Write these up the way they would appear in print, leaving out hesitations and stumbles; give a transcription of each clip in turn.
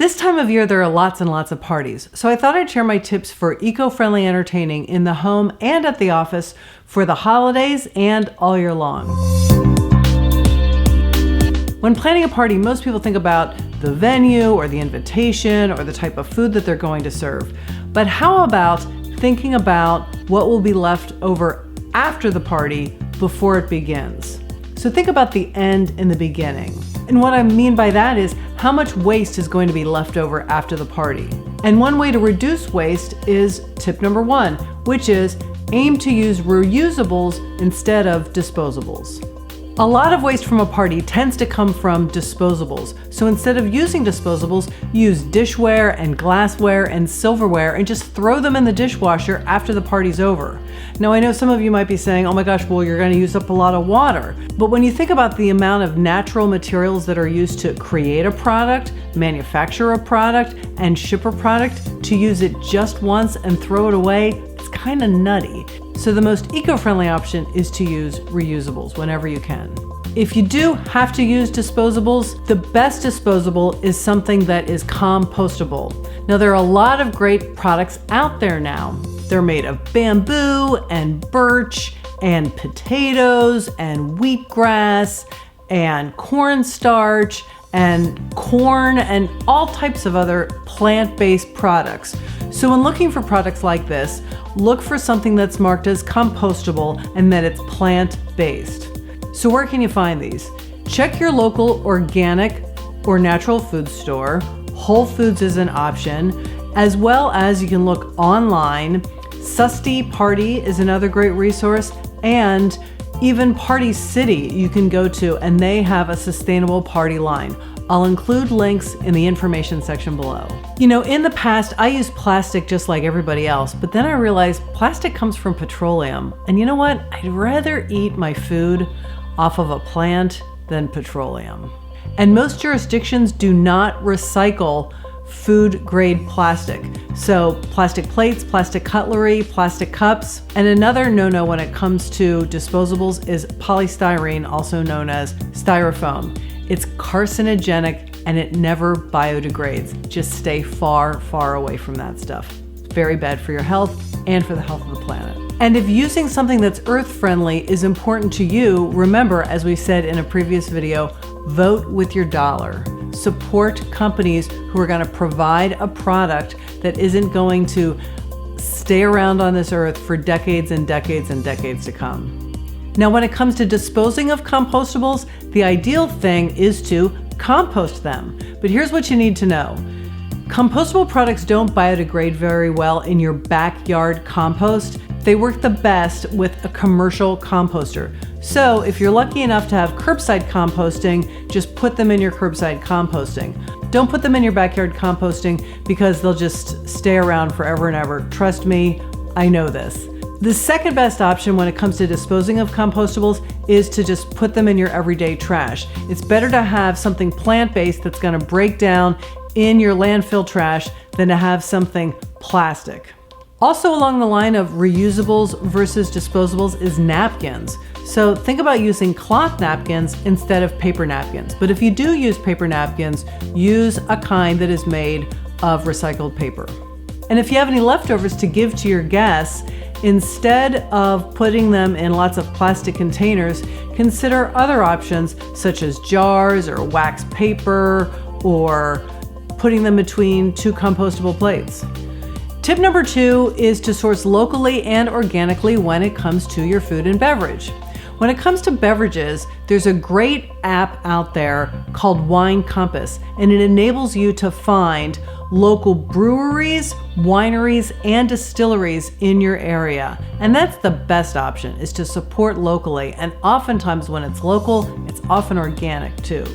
This time of year, there are lots and lots of parties, so I thought I'd share my tips for eco-friendly entertaining in the home and at the office for the holidays and all year long. When planning a party, most people think about the venue or the invitation or the type of food that they're going to serve. But how about thinking about what will be left over after the party before it begins? So think about the end and the beginning. And what I mean by that is how much waste is going to be left over after the party. And one way to reduce waste is tip number 1, which is aim to use reusables instead of disposables. A lot of waste from a party tends to come from disposables. So instead of using disposables, use dishware and glassware and silverware and just throw them in the dishwasher after the party's over. Now I know some of you might be saying, oh my gosh, well you're going to use up a lot of water. But when you think about the amount of natural materials that are used to create a product, manufacture a product, and ship a product, to use it just once and throw it away, it's kind of nutty. So the most eco-friendly option is to use reusables whenever you can. If you do have to use disposables, the best disposable is something that is compostable. Now there are a lot of great products out there now. They're made of bamboo and birch and potatoes and wheatgrass and cornstarch and corn and all types of other plant-based products. So when looking for products like this, look for something that's marked as compostable and that it's plant-based. So where can you find these? Check your local organic or natural food store. Whole Foods is an option, as well as you can look online. Susty Party is another great resource, and even Party City you can go to, and they have a sustainable party line. I'll include links in the information section below. You know, in the past, I used plastic just like everybody else, but then I realized plastic comes from petroleum. And you know what? I'd rather eat my food off of a plant than petroleum. And most jurisdictions do not recycle food-grade plastic. So plastic plates, plastic cutlery, plastic cups. And another no-no when it comes to disposables is polystyrene, also known as styrofoam. It's carcinogenic and it never biodegrades. Just stay far, far away from that stuff. It's very bad for your health and for the health of the planet. And if using something that's earth-friendly is important to you, remember, as we said in a previous video, vote with your dollar. Support companies who are going to provide a product that isn't going to stay around on this earth for decades and decades and decades to come. Now, when it comes to disposing of compostables, the ideal thing is to compost them. But here's what you need to know. Compostable products don't biodegrade very well in your backyard compost. They work the best with a commercial composter. So if you're lucky enough to have curbside composting, just put them in your curbside composting. Don't put them in your backyard composting because they'll just stay around forever and ever. Trust me, I know this. The second best option when it comes to disposing of compostables is to just put them in your everyday trash. It's better to have something plant-based that's going to break down in your landfill trash than to have something plastic. Also along the line of reusables versus disposables is napkins. So think about using cloth napkins instead of paper napkins. But if you do use paper napkins, use a kind that is made of recycled paper. And if you have any leftovers to give to your guests, instead of putting them in lots of plastic containers, consider other options such as jars or wax paper or putting them between 2 compostable plates. Tip number 2 is to source locally and organically when it comes to your food and beverage. When it comes to beverages, there's a great app out there called Wine Compass, and it enables you to find local breweries, wineries, and distilleries in your area. And that's the best option, is to support locally. And oftentimes when it's local, it's often organic too.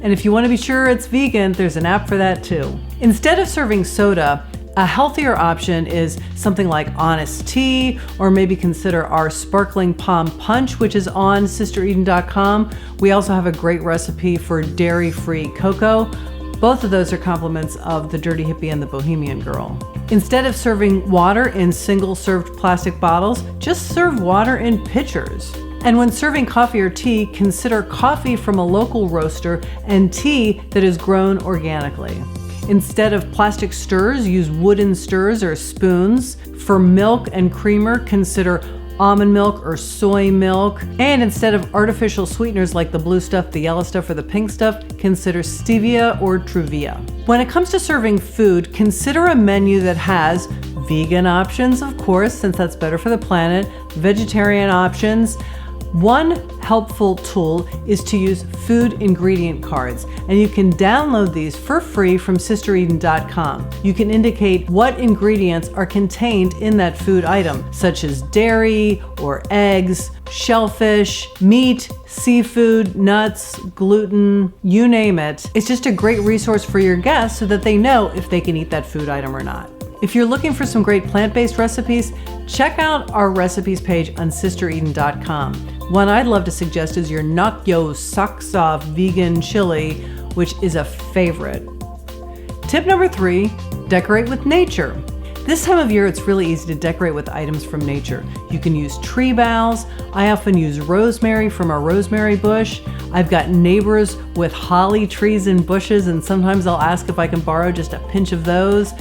And if you want to be sure it's vegan, there's an app for that too. Instead of serving soda, a healthier option is something like Honest Tea, or maybe consider our Sparkling Palm Punch, which is on SisterEden.com. We also have a great recipe for dairy-free cocoa. Both of those are complements of the Dirty Hippie and the Bohemian Girl. Instead of serving water in single-served plastic bottles, just serve water in pitchers. And when serving coffee or tea, consider coffee from a local roaster and tea that is grown organically. Instead of plastic stirrers, use wooden stirrers or spoons. For milk and creamer, consider almond milk or soy milk. And instead of artificial sweeteners like the blue stuff, the yellow stuff, or the pink stuff, consider stevia or Truvia. When it comes to serving food, consider a menu that has vegan options, of course, since that's better for the planet, vegetarian options. One helpful tool is to use food ingredient cards, and you can download these for free from SisterEden.com. You can indicate what ingredients are contained in that food item, such as dairy or eggs, shellfish, meat, seafood, nuts, gluten, you name it. It's just a great resource for your guests so that they know if they can eat that food item or not. If you're looking for some great plant-based recipes, check out our recipes page on SisterEden.com. One I'd love to suggest is your Knock Yo Socks Off vegan chili, which is a favorite. Tip number 3, decorate with nature. This time of year, it's really easy to decorate with items from nature. You can use tree boughs. I often use rosemary from our rosemary bush. I've got neighbors with holly trees and bushes, and sometimes I'll ask if I can borrow just a pinch of those.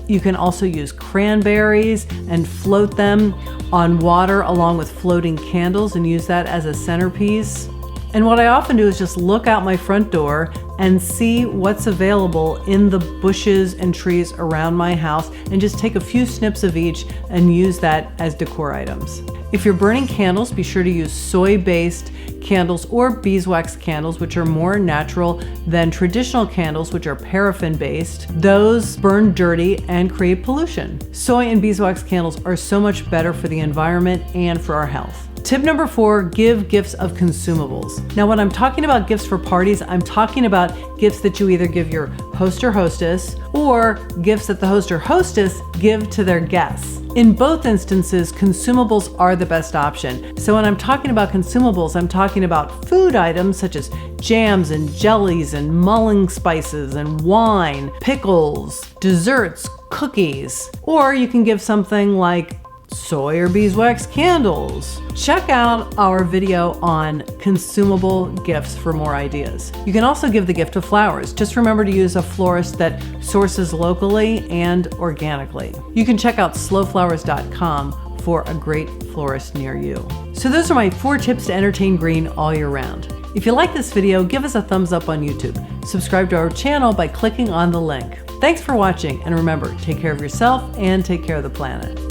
You can also use cranberries and float them on water along with floating candles and use that as a centerpiece. And what I often do is just look out my front door and see what's available in the bushes and trees around my house and just take a few snips of each and use that as decor items. If you're burning candles, be sure to use soy-based candles or beeswax candles, which are more natural than traditional candles, which are paraffin-based. Those burn dirty and create pollution. Soy and beeswax candles are so much better for the environment and for our health. Tip number 4, give gifts of consumables. Now, when I'm talking about gifts for parties, I'm talking about gifts that you either give your host or hostess, or gifts that the host or hostess give to their guests. In both instances, consumables are the best option. So when I'm talking about consumables, I'm talking about food items such as jams and jellies and mulling spices and wine, pickles, desserts, cookies. Or you can give something like soy or beeswax candles. Check out our video on consumable gifts for more ideas. You can also give the gift of flowers. Just remember to use a florist that sources locally and organically. You can check out slowflowers.com for a great florist near you. So those are my 4 tips to entertain green all year round. If you like this video, give us a thumbs up on YouTube. Subscribe to our channel by clicking on the link. Thanks for watching, and remember, take care of yourself and take care of the planet.